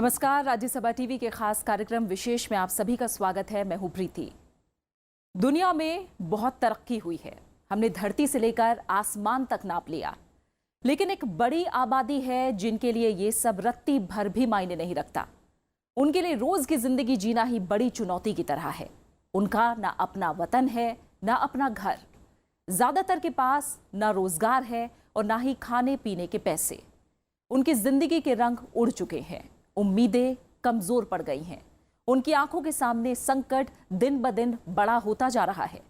नमस्कार, राज्यसभा टीवी के खास कार्यक्रम विशेष में आप सभी का स्वागत है। मैं हूं प्रीति। दुनिया में बहुत तरक्की हुई है, हमने धरती से लेकर आसमान तक नाप लिया, लेकिन एक बड़ी आबादी है जिनके लिए ये सब रत्ती भर भी मायने नहीं रखता। उनके लिए रोज की जिंदगी जीना ही बड़ी चुनौती की तरह है। उनका ना अपना वतन है, ना अपना घर, ज्यादातर के पास ना रोजगार है और ना ही खाने पीने के पैसे। उनकी जिंदगी के रंग उड़ चुके हैं, उम्मीदें कमजोर पड़ गई हैं, उनकी आंखों के सामने संकट दिन ब दिन बड़ा होता जा रहा है।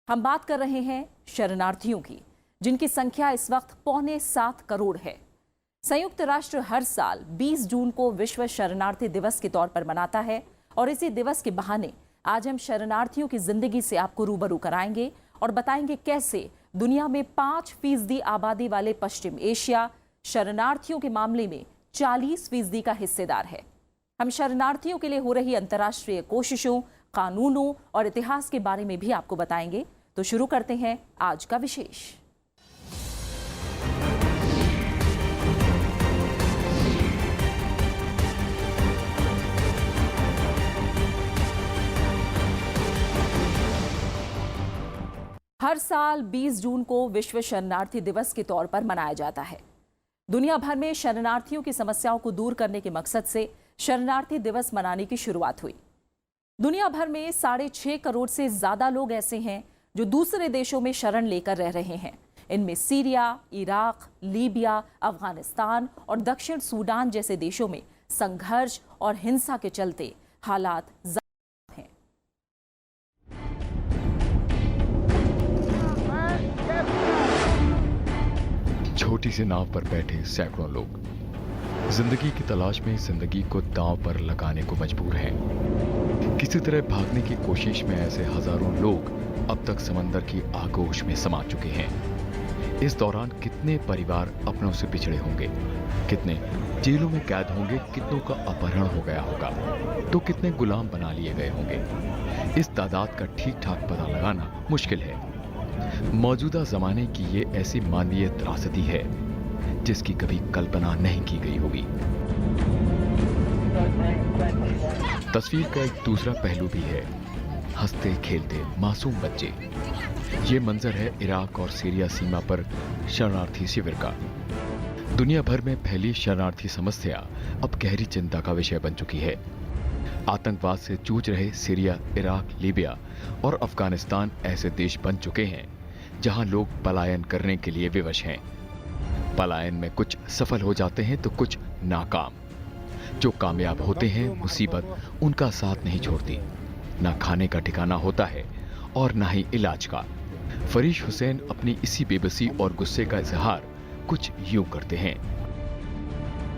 हम बात कर रहे हैं शरणार्थियों की, जिनकी संख्या इस वक्त 6.25 करोड़ है। संयुक्त राष्ट्र हर साल 20 जून को विश्व शरणार्थी दिवस के तौर पर मनाता है और इसी दिवस के बहाने आज हम शरणार्थियों की जिंदगी से आपको रूबरू कराएंगे और बताएंगे कैसे दुनिया में 5% आबादी वाले पश्चिम एशिया शरणार्थियों के मामले में 40% का हिस्सेदार है। हम शरणार्थियों के लिए हो रही अंतर्राष्ट्रीय कोशिशों, कानूनों और इतिहास के बारे में भी आपको बताएंगे। तो शुरू करते हैं आज का विशेष। हर साल 20 जून को विश्व शरणार्थी दिवस के तौर पर मनाया जाता है। दुनिया भर में शरणार्थियों की समस्याओं को दूर करने के मकसद से शरणार्थी दिवस मनाने की शुरुआत हुई। दुनिया भर में 6.5 करोड़ से ज्यादा लोग ऐसे हैं जो दूसरे देशों में शरण लेकर रह रहे हैं। इनमें सीरिया, इराक, लीबिया, अफगानिस्तान और दक्षिण सूडान जैसे देशों में संघर्ष और हिंसा के चलते हालात हैं। छोटी सी नाव पर बैठे सैकड़ों लोग जिंदगी की तलाश में जिंदगी को दांव पर लगाने को मजबूर हैं। किसी तरह भागने की कोशिश में ऐसे हजारों लोग अब तक समंदर की आगोश में समा चुके हैं। इस दौरान कितने परिवार अपनों से बिछड़े होंगे, कितने जेलों में कैद होंगे, कितनों का अपहरण हो गया होगा, तो कितने गुलाम बना लिए गए होंगे। इस तादाद का ठीक ठाक पता लगाना मुश्किल है। मौजूदा जमाने की ये ऐसी मानवीय त्रासदी है जिसकी कभी कल्पना नहीं की गई होगी। तस्वीर का एक दूसरा पहलू भी है, हंसते खेलते मासूम बच्चे। ये मंजर है इराक और सीरिया सीमा पर शरणार्थी शिविर का। दुनिया भर में फैली शरणार्थी समस्या अब गहरी चिंता का विषय बन चुकी है। आतंकवाद से जूझ रहे सीरिया, इराक, लीबिया और अफगानिस्तान ऐसे देश बन चुके हैं जहां लोग पलायन करने के लिए विवश हैं। पलायन में कुछ सफल हो जाते हैं तो कुछ नाकाम। जो कामयाब होते हैं, मुसीबत उनका साथ नहीं छोड़ती। ना खाने का ठिकाना होता है और ना ही इलाज का। फरीश हुसैन अपनी इसी बेबसी और गुस्से का इजहार कुछ यूं करते हैं।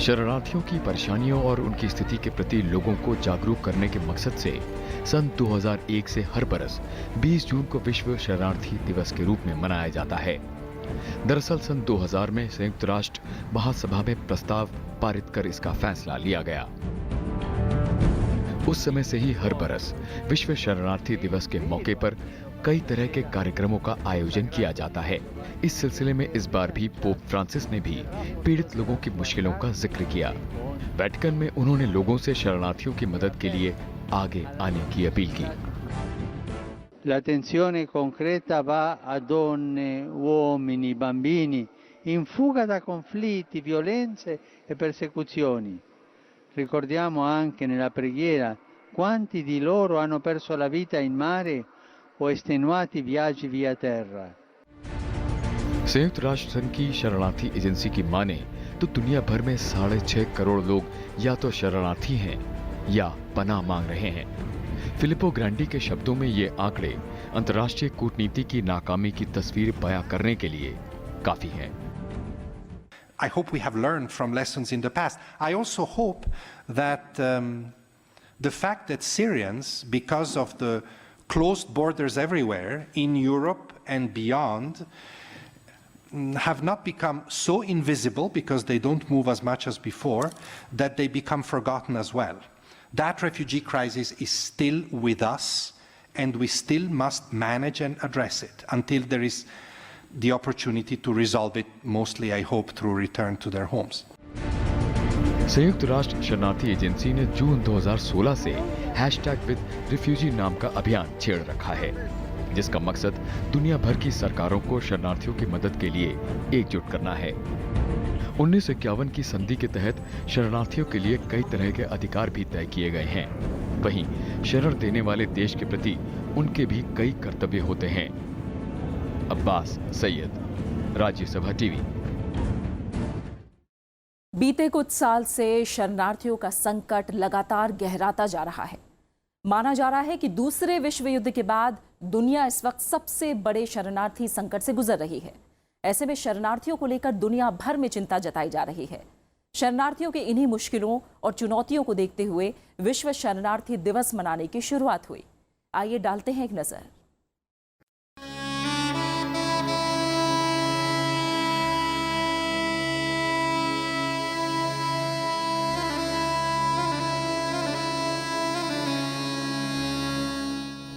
शरणार्थियों की परेशानियों और उनकी स्थिति के प्रति लोगों को जागरूक करने के मकसद से सन 2001 से हर बरस 20 जून को विश्व शरणार्थी दिवस के रूप में मनाया जाता है। दरअसल सन 2000 में संयुक्त राष्ट्र महासभा में प्रस्ताव पारित कर इसका फैसला लिया गया। उस समय से ही हर बरस विश्व शरणार्थी दिवस के मौके पर कई तरह के कार्यक्रमों का आयोजन किया जाता है। इस सिलसिले में इस बार भी पोप फ्रांसिस ने भी पीड़ित लोगों की मुश्किलों का जिक्र किया। वेटिकन में उन्होंने लोगों से शरणार्थियों की मदद के लिए आगे आने की अपील की। L'attenzione concreta va a donne, uomini, bambini in fuga da conflitti, violenze e persecuzioni. Ricordiamo anche nella preghiera quanti di loro hanno perso la vita in mare o estenuati viaggi via terra. संयुक्त राष्ट्र संघ की शरणार्थी agency की माने तो दुनिया भर में 6.5 करोड़ लोग या तो शरणार्थी हैं या पनाह मांग रहे हैं। फिलिपो ग्रांडी के शब्दों में ये आंकड़े अंतर्राष्ट्रीय कूटनीति की नाकामी की तस्वीर बयां करने के लिए काफी हैं। I hope we have learned from lessons in the past. I also hope that the fact that Syrians, because of the closed borders everywhere in Europe and beyond, have not become so invisible because they don't move as much as before, that they become forgotten as well. That refugee crisis is still with us and we still must manage and address it until there is the opportunity to resolve it, mostly, I hope, through return to their homes. संयुक्त राष्ट्र शरणार्थी agency ने जून 2016 से #with-refugee नाम का अभियान छेड़ रखा है, जिसका मकसद दुनिया भर की सरकारों को शरणार्थियों की मदद के लिए एकजुट करना है। 1951 की संधि के तहत शरणार्थियों के लिए कई तरह के अधिकार भी तय किए गए हैं। वहीं शरण देने वाले देश के प्रति उनके भी कई कर्तव्य होते हैं। अब्बास सैयद, राज्यसभा टीवी। बीते कुछ साल से शरणार्थियों का संकट लगातार गहराता जा रहा है। माना जा रहा है कि दूसरे विश्व युद्ध के बाद दुनिया इस वक्त सबसे बड़े शरणार्थी संकट से गुजर रही है। ऐसे में शरणार्थियों को लेकर दुनिया भर में चिंता जताई जा रही है। शरणार्थियों के इन्हीं मुश्किलों और चुनौतियों को देखते हुए विश्व शरणार्थी दिवस मनाने की शुरुआत हुई। आइए डालते हैं एक नजर।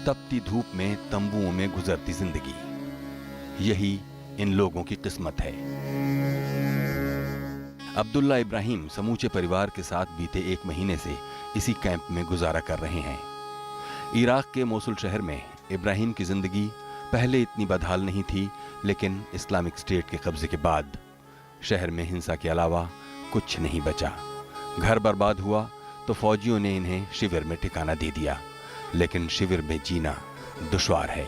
तपती धूप में तंबुओं में गुजरती जिंदगी, यही इन लोगों की किस्मत है। अब्दुल्ला इब्राहिम समूचे परिवार के साथ बीते 1 महीने से इसी कैंप में गुजारा कर रहे हैं। इराक के मोसुल शहर में इब्राहिम की जिंदगी पहले इतनी बदहाल नहीं थी, लेकिन इस्लामिक स्टेट के कब्जे के बाद शहर में हिंसा के अलावा कुछ नहीं बचा। घर बर्बाद हुआ तो फौजियों ने इन्हें शिविर में ठिकाना दे दिया, लेकिन शिविर में जीना दुश्वार है।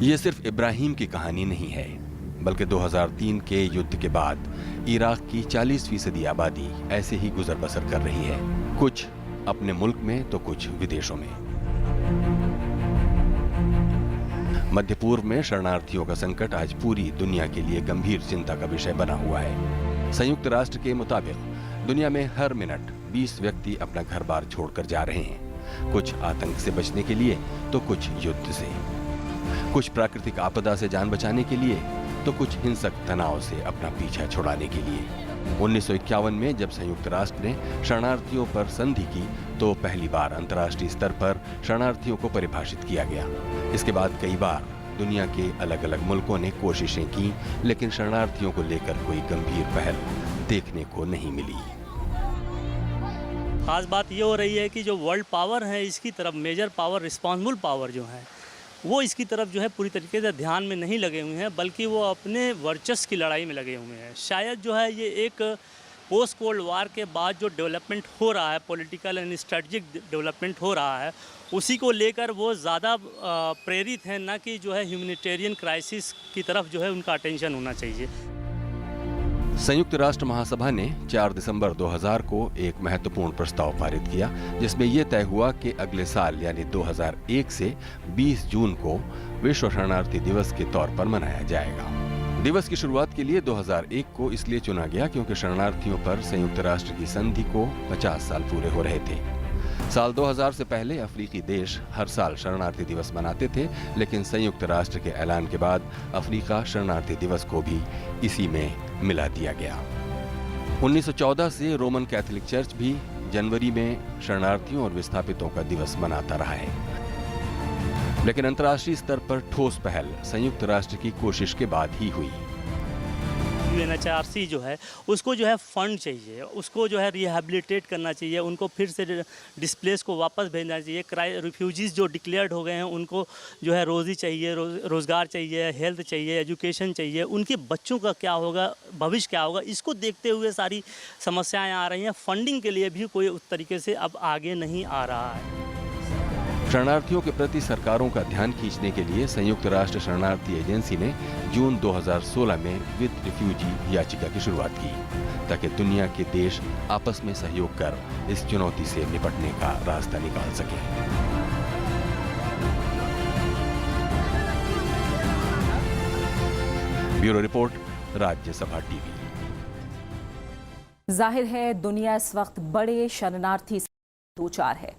ये सिर्फ इब्राहिम की कहानी नहीं है, बल्कि 2003 के युद्ध के बाद इराक की 40% आबादी ऐसे ही गुजर बसर कर रही है, कुछ अपने मुल्क में तो कुछ विदेशों में। मध्य पूर्व में शरणार्थियों का संकट आज पूरी दुनिया के लिए गंभीर चिंता का विषय बना हुआ है। संयुक्त राष्ट्र के मुताबिक दुनिया में हर मिनट 20 व्यक्ति अपना घर बार छोड़कर जा रहे हैं, कुछ आतंक से बचने के लिए तो कुछ युद्ध से, कुछ प्राकृतिक आपदा से जान बचाने के लिए तो कुछ हिंसक तनाव से अपना पीछा छुड़ाने के लिए। 1951 में जब संयुक्त राष्ट्र ने शरणार्थियों पर संधि की तो पहली बार अंतर्राष्ट्रीय स्तर पर शरणार्थियों को परिभाषित किया गया। इसके बाद कई बार दुनिया के अलग अलग मुल्कों ने कोशिशें की, लेकिन शरणार्थियों को लेकर कोई गंभीर पहल देखने को नहीं मिली। खास बात ये हो रही है कि जो वर्ल्ड पावर है इसकी तरफ, मेजर पावर, रिस्पॉन्सिबल पावर जो है वो इसकी तरफ जो है पूरी तरीके से ध्यान में नहीं लगे हुए हैं, बल्कि वो अपने वर्चस्व की लड़ाई में लगे हुए हैं। शायद जो है ये एक पोस्ट कोल्ड वार के बाद जो डेवलपमेंट हो रहा है, पॉलिटिकल एंड स्ट्रेटजिक डेवलपमेंट हो रहा है, उसी को लेकर वो ज़्यादा प्रेरित हैं, ना कि जो है ह्यूमैनिटेरियन क्राइसिस की तरफ जो है उनका अटेंशन होना चाहिए। संयुक्त राष्ट्र महासभा ने 4 दिसंबर 2000 को एक महत्वपूर्ण प्रस्ताव पारित किया, जिसमें यह तय हुआ कि अगले साल यानी 2001 से 20 जून को विश्व शरणार्थी दिवस के तौर पर मनाया जाएगा। दिवस की शुरुआत के लिए 2001 को इसलिए चुना गया क्योंकि शरणार्थियों पर संयुक्त राष्ट्र की संधि को 50 साल पूरे हो रहे थे। साल 2000 से पहले अफ्रीकी देश हर साल शरणार्थी दिवस मनाते थे, लेकिन संयुक्त राष्ट्र के ऐलान के बाद अफ्रीका शरणार्थी दिवस को भी इसी में मिला दिया गया। 1914 से रोमन कैथोलिक चर्च भी जनवरी में शरणार्थियों और विस्थापितों का दिवस मनाता रहा है, लेकिन अंतर्राष्ट्रीय स्तर पर ठोस पहल संयुक्त राष्ट्र की कोशिश के बाद ही हुई। UNHRC जो है उसको जो है फंड चाहिए, उसको जो है रिहेबिलिटेट करना चाहिए, उनको फिर से डिस्प्लेस को वापस भेजना चाहिए। रिफ्यूजीज़ जो डिक्लेयर्ड हो गए हैं उनको जो है रोज़ी चाहिए, रोज़गार चाहिए, हेल्थ चाहिए, एजुकेशन चाहिए। उनके बच्चों का क्या होगा, भविष्य क्या होगा, इसको देखते हुए सारी समस्याएं आ रही हैं। फंडिंग के लिए भी कोई उस तरीके से अब आगे नहीं आ रहा है। शरणार्थियों के प्रति सरकारों का ध्यान खींचने के लिए संयुक्त राष्ट्र शरणार्थी एजेंसी ने जून 2016 में विद रिफ्यूजी याचिका की शुरुआत की, ताकि दुनिया के देश आपस में सहयोग कर इस चुनौती से निपटने का रास्ता निकाल सकें। Bureau report, Rajya Sabha TV. जाहिर है दुनिया इस वक्त बड़े शरणार्थी से दो चार है।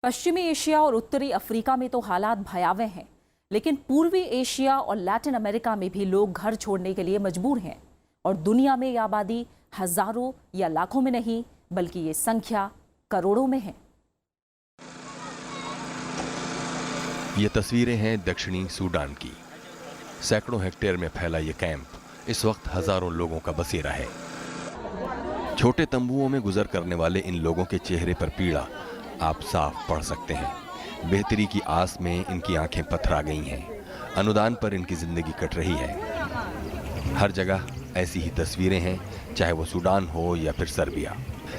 पश्चिमी एशिया और उत्तरी अफ्रीका में तो हालात भयावह हैं, लेकिन पूर्वी एशिया और लैटिन अमेरिका में भी लोग घर छोड़ने के लिए मजबूर हैं। और दुनिया में यह आबादी हजारों या लाखों में नहीं, बल्कि ये संख्या करोड़ों में है। ये तस्वीरें हैं दक्षिणी सूडान की। सैकड़ों हेक्टेयर में फैला ये कैंप इस वक्त हजारों लोगों का बसेरा है। छोटे तंबुओं में गुजर करने वाले इन लोगों के चेहरे पर पीड़ा आप साफ पढ़ सकते हैं। बेहतरी की आस में इनकी आंखें पथरा गई हैं। अनुदान पर इनकी जिंदगी कट रही है। हर जगह ऐसी ही तस्वीरें हैं, चाहे वो सूडान हो या फिर सर्बिया।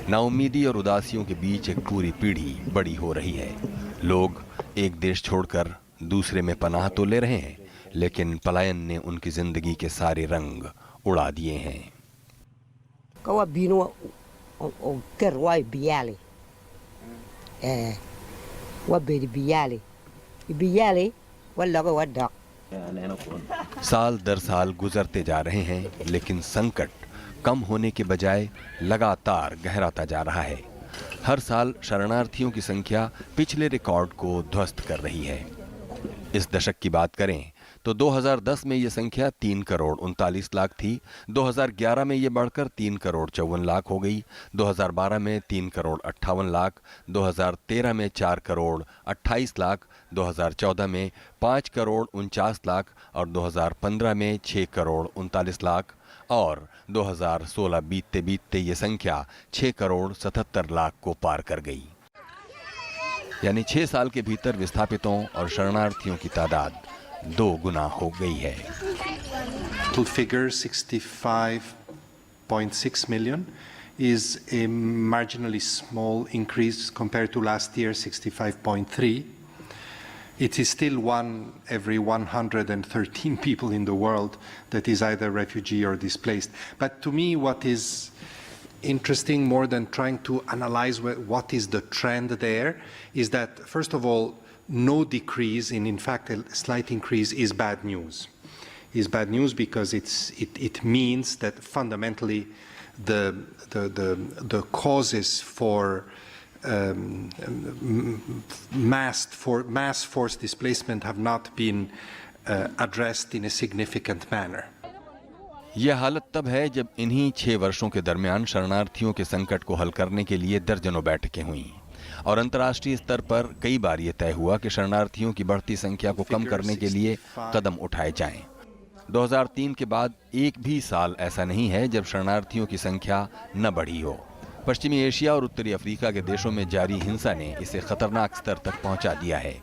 नाउम्मीदी और उदासियों के बीच एक पूरी पीढ़ी बड़ी हो रही है। लोग एक देश छोड़कर दूसरे में पनाह तो ले रहे हैं, लेकिन पलायन ने उनकी जिंदगी के सारे रंग उड़ा दिए हैं। साल दर साल गुजरते जा रहे हैं, लेकिन संकट कम होने के बजाय लगातार गहराता जा रहा है। हर साल शरणार्थियों की संख्या पिछले रिकॉर्ड को ध्वस्त कर रही है। इस दशक की बात करें तो 2010 में ये संख्या 3 करोड़ 39 लाख थी। 2011 में ये बढ़कर 3 करोड़ 54 लाख हो गई। 2012 में 3 करोड़ 58 लाख, 2013 में 4 करोड़ 28 लाख, 2014 में 5 करोड़ 49 लाख और 2015 में 6 करोड़ 39 लाख और 2016 बीतते बीतते ये संख्या 6 करोड़ 77 लाख को पार कर गई। यानी 6 साल के भीतर विस्थापितों और शरणार्थियों की तादाद 2 गुना हो गई है। To figure 65.6 million is a marginally small increase compared to last year, 65.3. It is still one every 113 people in the world that is either refugee or displaced. But to me, what is interesting more than trying to analyze what is the trend there is that, first of all, no decrease, in fact a slight increase, is bad news. Is bad news because it means that fundamentally the causes for mass forced displacement have not been addressed in a significant manner. यह हालत तब है जब इन्हीं 6 वर्षों के दरमियान शरणार्थियों के संकट को हल करने के लिए दर्जनों बैठकें हुईं और अंतर्राष्ट्रीय स्तर पर कई बार यह तय हुआ कि शरणार्थियों की बढ़ती संख्या को कम करने के लिए कदम उठाए जाएं। 2003 के बाद एक भी साल ऐसा नहीं है जब शरणार्थियों की संख्या न बढ़ी हो। पश्चिमी एशिया और उत्तरी अफ्रीका के देशों में जारी हिंसा ने इसे खतरनाक स्तर तक पहुंचा दिया है।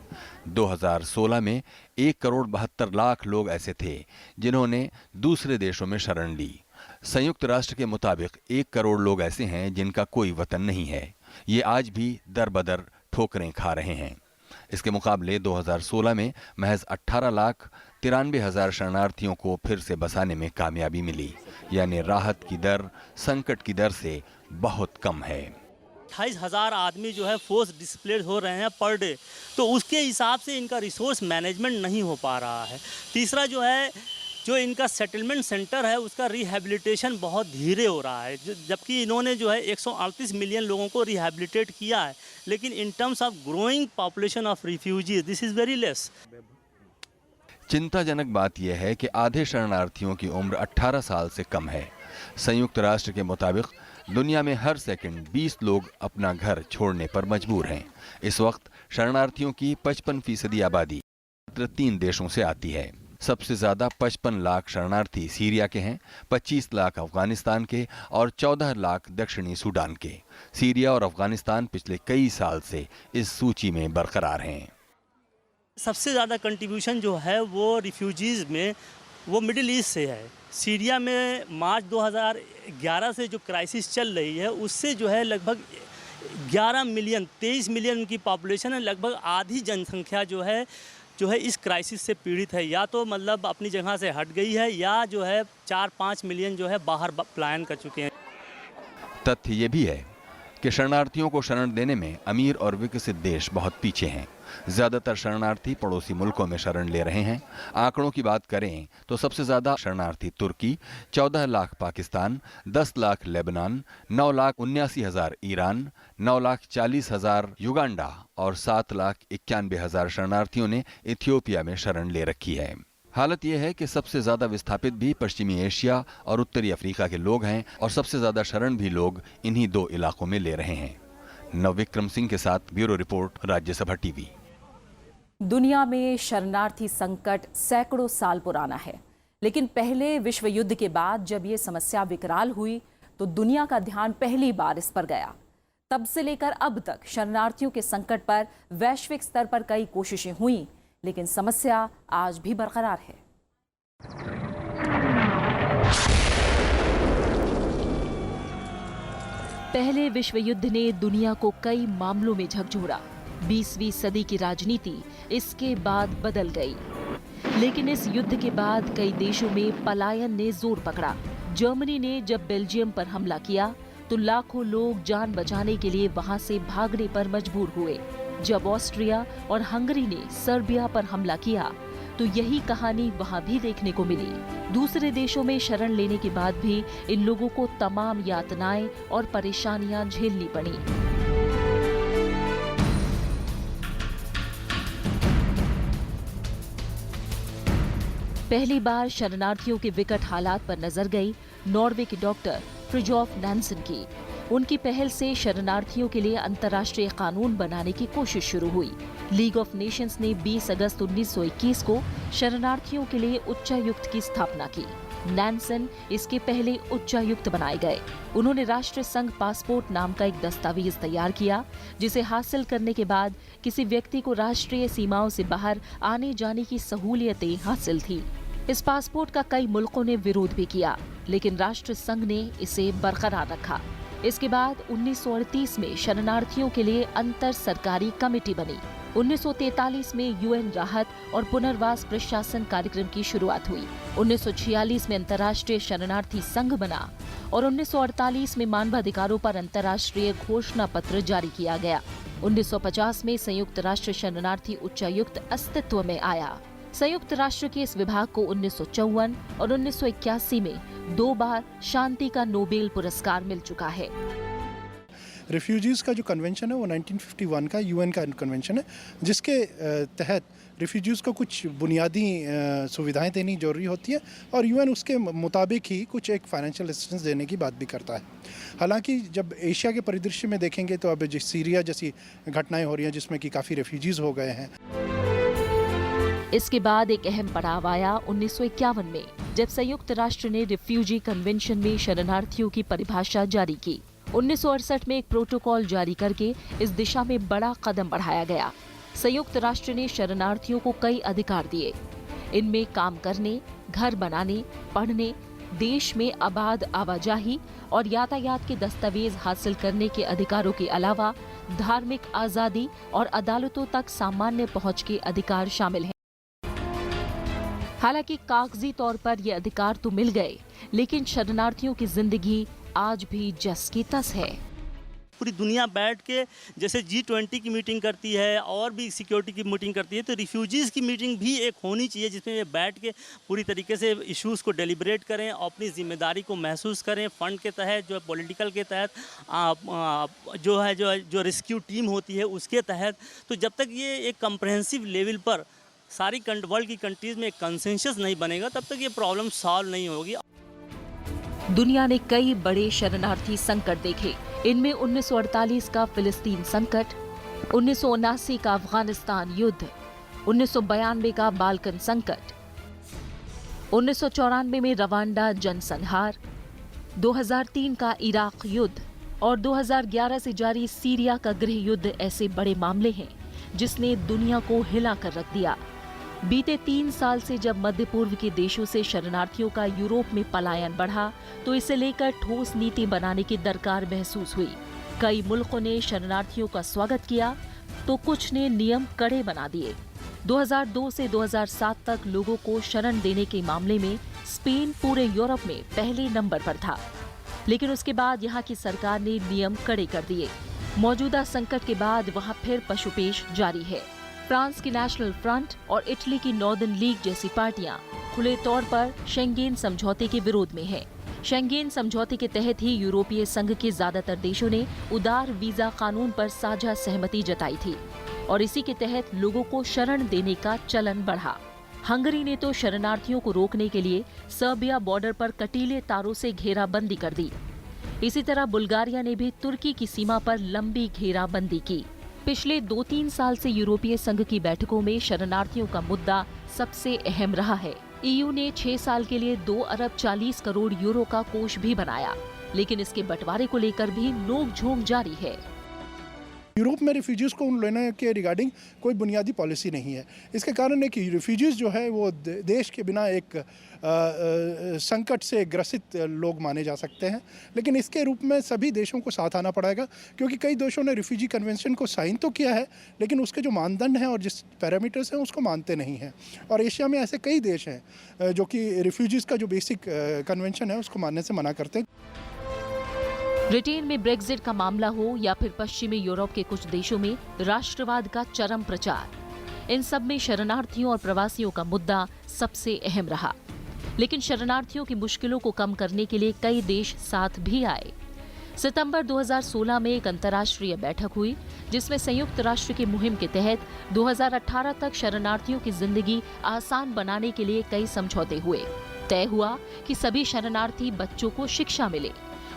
2016 में 1 करोड़ 72 लाख लोग ऐसे थे जिन्होंने दूसरे देशों में शरण ली। संयुक्त राष्ट्र के मुताबिक 1 करोड़ लोग ऐसे हैं जिनका कोई वतन नहीं है। ये आज भी दर बदर ठोकरें खा रहे हैं। इसके मुकाबले 2016 में महज 18,93,000 शरणार्थियों को फिर से बसाने में कामयाबी मिली, यानी राहत की दर संकट की दर से बहुत कम है। 28,000 आदमी जो है फोर्स डिस्प्लेस हो रहे हैं पर डे, तो उसके हिसाब से इनका रिसोर्स मैनेजमेंट नहीं हो पा रहा है। तीसरा जो है, जो इनका सेटलमेंट सेंटर है उसका रिहैबिलिटेशन बहुत धीरे हो रहा है, जबकि इन्होंने जो है 138 मिलियन लोगों को रिहैबिलिटेट किया है, लेकिन in terms of growing population of refugees this is very less. चिंताजनक बात यह है कि आधे शरणार्थियों की उम्र 18 साल से कम है। संयुक्त राष्ट्र के मुताबिक दुनिया में हर सेकंड 20 लोग अपना घर छोड़ने पर मजबूर हैं। इस वक्त शरणार्थियों की 55% आबादी मात्र 3 देशों से आती है। सबसे ज्यादा 55 लाख शरणार्थी सीरिया के हैं, 25 लाख अफगानिस्तान के और 14 लाख दक्षिणी सूडान के। सीरिया और अफगानिस्तान पिछले कई साल से इस सूची में बरकरार हैं। सबसे ज़्यादा कंट्रीब्यूशन जो है वो रिफ्यूजीज़ में वो मिडिल ईस्ट से है। सीरिया में मार्च 2011 से जो क्राइसिस चल रही है उससे जो है लगभग 11 मिलियन 23 मिलियन उनकी पॉपुलेशन है। लगभग आधी जनसंख्या जो है इस क्राइसिस से पीड़ित है, या तो मतलब अपनी जगह से हट गई है या जो है 4-5 मिलियन जो है बाहर पलायन कर चुके हैं। तथ्य ये भी है कि शरणार्थियों को शरण देने में अमीर और विकसित देश बहुत पीछे हैं। ज्यादातर शरणार्थी पड़ोसी मुल्कों में शरण ले रहे हैं। आंकड़ों की बात करें तो सबसे ज्यादा शरणार्थी तुर्की, 14 lakh Pakistan, 10 lakh Lebanon, 9,79,000 Iran, 9,40,000 Uganda और 7,91,000 शरणार्थियों ने इथियोपिया में शरण ले रखी है। हालत यह है कि सबसे ज्यादा विस्थापित भी पश्चिमी एशिया और उत्तरी अफ्रीका के लोग हैं और सबसे ज्यादा शरण भी लोग इन्हीं दो इलाकों में ले रहे हैं। नवविक्रम सिंह के साथ ब्यूरो रिपोर्ट, राज्यसभा टीवी। दुनिया में शरणार्थी संकट सैकड़ों साल पुराना है, लेकिन पहले विश्व युद्ध के बाद जब ये समस्या विकराल हुई तो दुनिया का ध्यान पहली बार इस पर गया। तब से लेकर अब तक शरणार्थियों के संकट पर वैश्विक स्तर पर कई कोशिशें हुई, लेकिन समस्या आज भी बरकरार है। पहले विश्व युद्ध ने दुनिया को कई मामलों में झकझोरा। 20वीं सदी की राजनीति इसके बाद बदल गई, लेकिन इस युद्ध के बाद कई देशों में पलायन ने जोर पकड़ा। जर्मनी ने जब बेल्जियम पर हमला किया तो लाखों लोग जान बचाने के लिए वहां से भागने पर मजबूर हुए। जब ऑस्ट्रिया और हंगरी ने सर्बिया पर हमला किया तो यही कहानी वहां भी देखने को मिली। दूसरे देशों में शरण लेने के बाद भी इन लोगों को तमाम यातनाएं और परेशानियां झेलनी पड़ी। पहली बार शरणार्थियों के विकट हालात पर नजर गई नॉर्वे के डॉक्टर फ्रिजॉफ नैन्सन की। उनकी पहल से शरणार्थियों के लिए अंतर्राष्ट्रीय कानून बनाने की कोशिश शुरू हुई। लीग ऑफ नेशंस ने 20 अगस्त 1921 को शरणार्थियों के लिए उच्चायुक्त की स्थापना की। नैन्सन इसके पहले उच्चायुक्त बनाए गए। उन्होंने राष्ट्र संघ पासपोर्ट नाम का एक दस्तावेज तैयार किया, जिसे हासिल करने के बाद किसी व्यक्ति को राष्ट्रीय सीमाओं से बाहर आने जाने की सहूलियतें हासिल थी। इस पासपोर्ट का कई मुल्कों ने विरोध भी किया, लेकिन राष्ट्र संघ ने इसे बरकरार रखा। इसके बाद 1938 में शरणार्थियों के लिए अंतर सरकारी कमेटी बनी। 1943 में यूएन राहत और पुनर्वास प्रशासन कार्यक्रम की शुरुआत हुई। 1946 में अंतर्राष्ट्रीय शरणार्थी संघ बना और 1948 में मानवाधिकारों पर अंतर्राष्ट्रीय घोषणा पत्र जारी किया गया। 1950 में संयुक्त राष्ट्र शरणार्थी उच्चायुक्त अस्तित्व में आया। संयुक्त राष्ट्र के इस विभाग को 1954 और 1981 में 2 बार शांति का नोबेल पुरस्कार मिल चुका है। रिफ्यूजीज़ का जो कन्वेंशन है वो 1951 का यूएन का कन्वेंशन है, जिसके तहत रिफ्यूजीज़ को कुछ बुनियादी सुविधाएं देनी जरूरी होती है और यूएन उसके मुताबिक ही कुछ एक फाइनेंशियल असिस्टेंस देने की बात भी करता है। हालांकि जब एशिया के परिदृश्य में देखेंगे तो अब सीरिया जैसी घटनाएं हो रही हैं जिसमें कि काफ़ी रिफ्यूजीज़ हो गए हैं। इसके बाद एक अहम पड़ाव आया 1951 में, जब संयुक्त राष्ट्र ने रिफ्यूजी कन्वेंशन में शरणार्थियों की परिभाषा जारी की। 1968 में एक प्रोटोकॉल जारी करके इस दिशा में बड़ा कदम बढ़ाया गया। संयुक्त राष्ट्र ने शरणार्थियों को कई अधिकार दिए। इनमें काम करने, घर बनाने, पढ़ने, देश में आबाद आवाजाही और यातायात के दस्तावेज हासिल करने के अधिकारों के अलावा धार्मिक आजादी और अदालतों तक सामान्य पहुंच के अधिकार शामिल हैं। हालांकि कागजी तौर पर ये अधिकार तो मिल गए, लेकिन शरणार्थियों की जिंदगी आज भी जस की तस है। पूरी दुनिया बैठ के जैसे G20 की मीटिंग करती है और भी सिक्योरिटी की मीटिंग करती है, तो रिफ्यूजीज़ की मीटिंग भी एक होनी चाहिए जिसमें ये बैठ के पूरी तरीके से इश्यूज़ को डेलिब्रेट करें और अपनी जिम्मेदारी को महसूस करें। फंड के तहत, जो पॉलिटिकल के तहत, जो रेस्क्यू टीम होती है उसके तहत। तो जब तक ये एक कम्प्रहेंसिव लेवल पर सारी वर्ल्ड की कंट्रीज में एक कंसेंसस नहीं बनेगा, तब तक ये प्रॉब्लम सॉल्व नहीं होगी। दुनिया ने कई बड़े शरणार्थी संकट देखे। इनमें 1948 का फिलिस्तीन संकट, 1979 का अफगानिस्तान युद्ध, 1992 का बाल्कन संकट, 1994 में रवांडा जनसंहार, 2003 का इराक युद्ध और 2011 से जारी सीरिया का गृह युद्ध ऐसे बड़े मामले हैं जिसने दुनिया को हिला कर रख दिया। बीते 3 साल से जब मध्य पूर्व के देशों से शरणार्थियों का यूरोप में पलायन बढ़ा, तो इसे लेकर ठोस नीति बनाने की दरकार महसूस हुई। कई मुल्कों ने शरणार्थियों का स्वागत किया, तो कुछ ने नियम कड़े बना दिए। 2002 से 2007 तक लोगों को शरण देने के मामले में स्पेन पूरे यूरोप में पहले नंबर पर था। लेकिन उसके बाद यहाँ की सरकार ने नियम कड़े कर दिए। मौजूदा संकट के बाद वहाँ फिर पशुपेश जारी है। फ्रांस की नेशनल फ्रंट और इटली की नॉर्दर्न लीग जैसी पार्टियां खुले तौर पर शेंगेन समझौते के विरोध में हैं। शेंगेन समझौते के तहत ही यूरोपीय संघ के ज्यादातर देशों ने उदार वीजा कानून पर साझा सहमति जताई थी और इसी के तहत लोगों को शरण देने का चलन बढ़ा। हंगरी ने तो शरणार्थियों को रोकने के लिए सर्बिया बॉर्डर पर कटीले तारों से घेराबंदी कर दी। इसी तरह बुल्गारिया ने भी तुर्की की सीमा पर लंबी घेराबंदी की। पिछले 2-3 साल से यूरोपीय संघ की बैठकों में शरणार्थियों का मुद्दा सबसे अहम रहा है। ईयू ने 6 साल के लिए 2 अरब 40 करोड़ यूरो का कोष भी बनाया, लेकिन इसके बंटवारे को लेकर भी नोक-झोंक जारी है। यूरोप में रिफ्यूजीज़ को उन लेने के रिगार्डिंग कोई बुनियादी पॉलिसी नहीं है। इसके कारण है कि रिफ्यूजीज़ जो है वो देश के बिना एक संकट से ग्रसित लोग माने जा सकते हैं, लेकिन इसके रूप में सभी देशों को साथ आना पड़ेगा, क्योंकि कई देशों ने रिफ्यूजी कन्वेंशन को साइन तो किया है, लेकिन उसके जो मानदंड हैं और जिस पैरामीटर्स हैं उसको मानते नहीं हैं। और एशिया में ऐसे कई देश हैं जो कि रिफ्यूजीज़ का जो बेसिक कन्वेंशन है उसको मानने से मना करते हैं। ब्रिटेन में ब्रेक्जिट का मामला हो या फिर पश्चिमी यूरोप के कुछ देशों में राष्ट्रवाद का चरम प्रचार, इन सब में शरणार्थियों और प्रवासियों का मुद्दा सबसे अहम रहा। लेकिन शरणार्थियों की मुश्किलों को कम करने के लिए कई देश साथ भी आए। सितंबर 2016 में एक अंतर्राष्ट्रीय बैठक हुई जिसमें संयुक्त राष्ट्र की मुहिम के तहत 2018 तक शरणार्थियों की जिंदगी आसान बनाने के लिए कई समझौते हुए। तय हुआ कि सभी शरणार्थी बच्चों को शिक्षा मिले,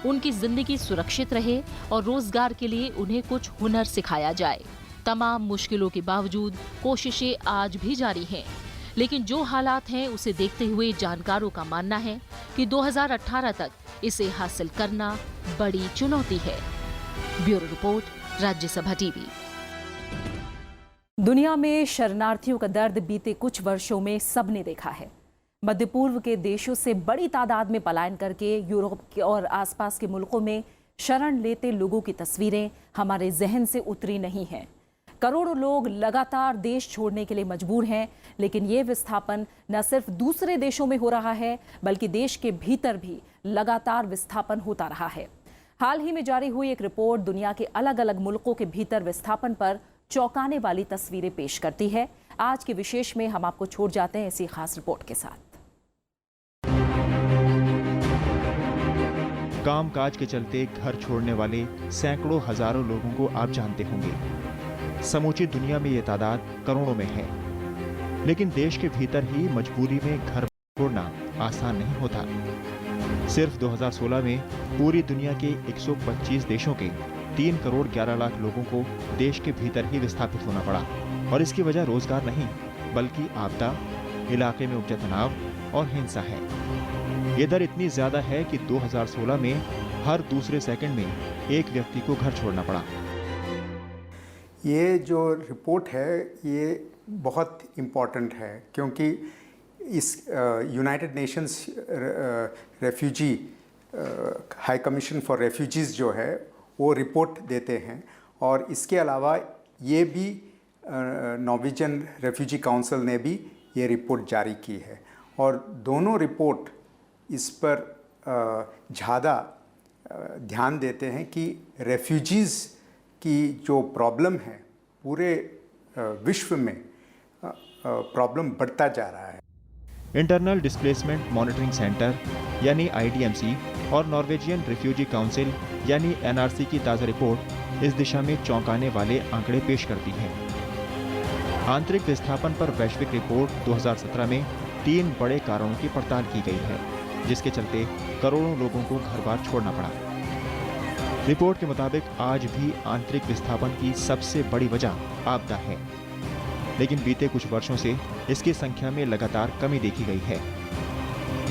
उनकी जिंदगी सुरक्षित रहे और रोजगार के लिए उन्हें कुछ हुनर सिखाया जाए। तमाम मुश्किलों के बावजूद कोशिशें आज भी जारी हैं, लेकिन जो हालात हैं उसे देखते हुए जानकारों का मानना है कि 2018 तक इसे हासिल करना बड़ी चुनौती है। Bureau report, Rajya Sabha TV. दुनिया में शरणार्थियों का दर्द बीते कुछ वर्षों में सबने देखा है। मध्य पूर्व के देशों से बड़ी तादाद में पलायन करके यूरोप और आसपास के मुल्कों में शरण लेते लोगों की तस्वीरें हमारे जहन से उतरी नहीं हैं। करोड़ों लोग लगातार देश छोड़ने के लिए मजबूर हैं, लेकिन ये विस्थापन न सिर्फ दूसरे देशों में हो रहा है, बल्कि देश के भीतर भी लगातार विस्थापन होता रहा है। हाल ही में जारी हुई एक रिपोर्ट दुनिया के अलग अलग मुल्कों के भीतर विस्थापन पर चौंकाने वाली तस्वीरें पेश करती है। आज के विशेष में हम आपको छोड़ जाते हैं इसी खास रिपोर्ट के साथ। कामकाज के चलते घर छोड़ने वाले सैकड़ों हजारों लोगों को आप जानते होंगे। समूची दुनिया में ये तादाद करोड़ों में है, लेकिन देश के भीतर ही मजबूरी में घर छोड़ना आसान नहीं होता। सिर्फ 2016 में पूरी दुनिया के 125 देशों के 3 करोड़ 11 लाख लोगों को देश के भीतर ही विस्थापित होना पड़ा, और इसकी वजह रोजगार नहीं बल्कि आपदा, इलाके में उपजे तनाव और हिंसा है। ये दर इतनी ज्यादा है कि 2016 में हर दूसरे सेकंड में एक व्यक्ति को घर छोड़ना पड़ा। ये जो रिपोर्ट है ये बहुत इम्पॉर्टेंट है, क्योंकि इस United Nations refugee high commission for refugees जो है वो रिपोर्ट देते हैं, और इसके अलावा ये भी नॉर्वेजियन रेफ्यूजी काउंसिल ने भी ये रिपोर्ट जारी की है, और दोनों रिपोर्ट इस पर ज़्यादा ध्यान देते हैं कि रेफ्यूजीज़ की जो प्रॉब्लम है पूरे विश्व में प्रॉब्लम बढ़ता जा रहा है। इंटरनल डिस्प्लेसमेंट मॉनिटरिंग सेंटर यानी IDMC और नॉर्वेजियन रिफ्यूजी काउंसिल यानी NRC की ताज़ा रिपोर्ट इस दिशा में चौंकाने वाले आंकड़े पेश करती है। आंतरिक विस्थापन पर वैश्विक रिपोर्ट 2017 में 3 बड़े कारणों की पड़ताल की गई है, जिसके चलते करोड़ों लोगों को घर-बार छोड़ना पड़ा। रिपोर्ट के मुताबिक आज भी आंतरिक विस्थापन की सबसे बड़ी वजह आपदा है, लेकिन बीते कुछ वर्षों से इसकी संख्या में लगातार कमी देखी गई है।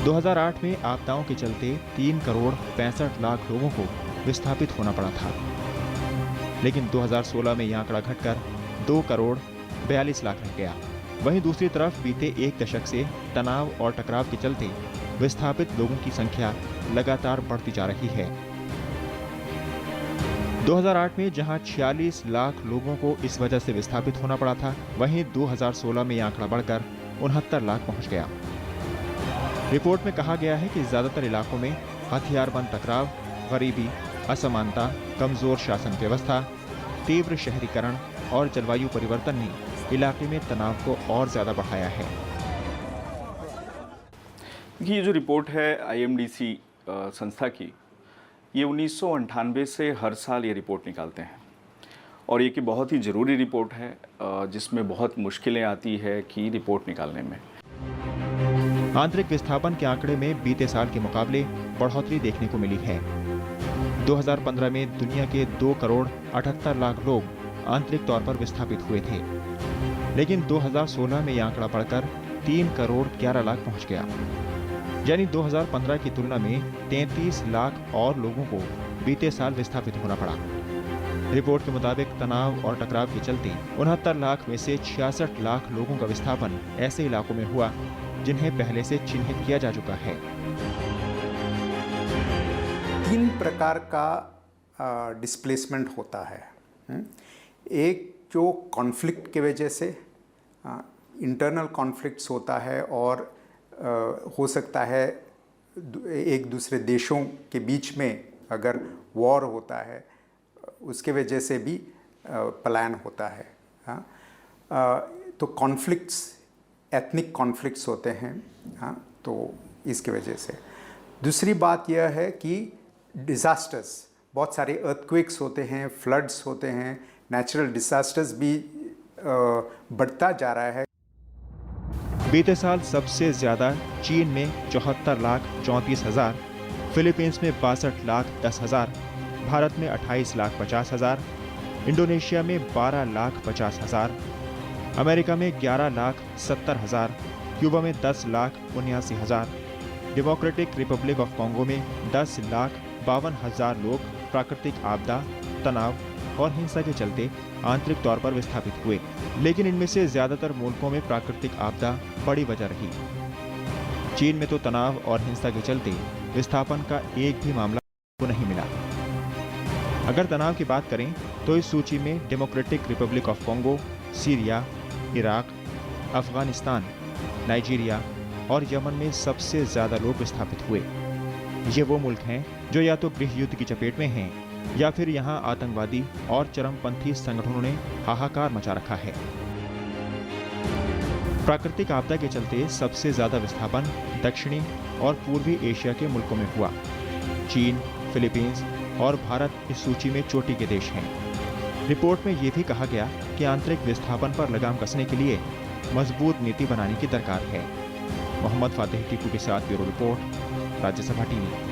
2008 में आपदाओं के चलते 3 करोड़ 65 लाख लोगों को विस्थापित होना पड़ा था, लेकिन 2016 में यह आंकड़ा घटकर 2 करोड़ 42 लाख रह गया। वहीं दूसरी तरफ बीते 1 दशक से तनाव और टकराव के चलते विस्थापित लोगों की संख्या लगातार बढ़ती जा रही है। 2008 में जहां 46 लाख लोगों को इस वजह से विस्थापित होना पड़ा था, वहीं 2016 में यह आंकड़ा बढ़कर 69 लाख पहुंच गया। रिपोर्ट में कहा गया है कि ज्यादातर इलाकों में हथियारबंद टकराव गरीबी, असमानता, कमजोर शासन व्यवस्था, तीव्र शहरीकरण और जलवायु परिवर्तन ने इलाके में तनाव को और ज्यादा बढ़ाया है। ये जो रिपोर्ट है IMDC संस्था की, ये 1998 से हर साल ये रिपोर्ट निकालते हैं और ये कि बहुत ही ज़रूरी रिपोर्ट है जिसमें बहुत मुश्किलें आती है कि रिपोर्ट निकालने में। आंतरिक विस्थापन के आंकड़े में बीते साल के मुकाबले बढ़ोतरी देखने को मिली है। 2015 में दुनिया के 2 करोड़ 78 लाख लोग आंतरिक तौर पर विस्थापित हुए थे, लेकिन 2016 में यह आंकड़ा बढ़कर 3 करोड़ 11 लाख पहुंच गया। यानी 2015 की तुलना में 33 लाख और लोगों को बीते साल विस्थापित होना पड़ा। रिपोर्ट के मुताबिक तनाव और टकराव के चलते 69 लाख में से 66 लाख लोगों का विस्थापन ऐसे इलाकों में हुआ जिन्हें पहले से चिन्हित किया जा चुका है। 3 प्रकार का डिस्प्लेसमेंट होता है। एक जो कॉन्फ्लिक्ट की वजह से इंटरनल कॉन्फ्लिक्ट्स होता है और हो सकता है एक दूसरे देशों के बीच में अगर वॉर होता है उसके वजह से भी पलायन होता है। तो कॉन्फ्लिक्ट्स, एथनिक कॉन्फ्लिक्ट्स होते हैं, तो इसकी वजह से। दूसरी बात यह है कि डिज़ास्टर्स, बहुत सारे अर्थक्वेक्स होते हैं, फ्लड्स होते हैं, नेचुरल डिज़ास्टर्स भी बढ़ता जा रहा है। बीते साल सबसे ज्यादा चीन में 74 लाख 34 हजार, फिलीपींस में 62 लाख 10 हजार, भारत में 28 लाख 50 हजार, इंडोनेशिया में 12 लाख 50 हजार, अमेरिका में 11 लाख 70 हजार, क्यूबा में 10 लाख 79 हजार, डेमोक्रेटिक रिपब्लिक ऑफ कॉन्गो में 10 लाख 52 हजार लोग प्राकृतिक आपदा, तनाव और हिंसा के चलते आंतरिक तौर पर विस्थापित हुए। लेकिन इनमें से ज्यादातर मुल्कों में प्राकृतिक आपदा बड़ी वजह रही। चीन में तो तनाव और हिंसा के चलते विस्थापन का एक भी मामला को नहीं मिला। अगर तनाव की बात करें तो इस सूची में democratic Republic of Congo, Syria, Iraq, Afghanistan, Nigeria और यमन में सबसे ज्यादा लोग विस्थापित हुए। ये वो मुल्क हैं जो या तो गृह युद्ध की चपेट में हैं या फिर यहाँ आतंकवादी और चरमपंथी संगठनों ने हाहाकार मचा रखा है। प्राकृतिक आपदा के चलते सबसे ज्यादा विस्थापन दक्षिणी और पूर्वी एशिया के मुल्कों में हुआ। चीन, फिलीपींस और भारत इस सूची में चोटी के देश हैं। रिपोर्ट में यह भी कहा गया कि आंतरिक विस्थापन पर लगाम कसने के लिए मजबूत नीति बनाने की दरकार है। मोहम्मद फातिह टीपू के साथ ब्यूरो रिपोर्ट, राज्यसभा टीवी।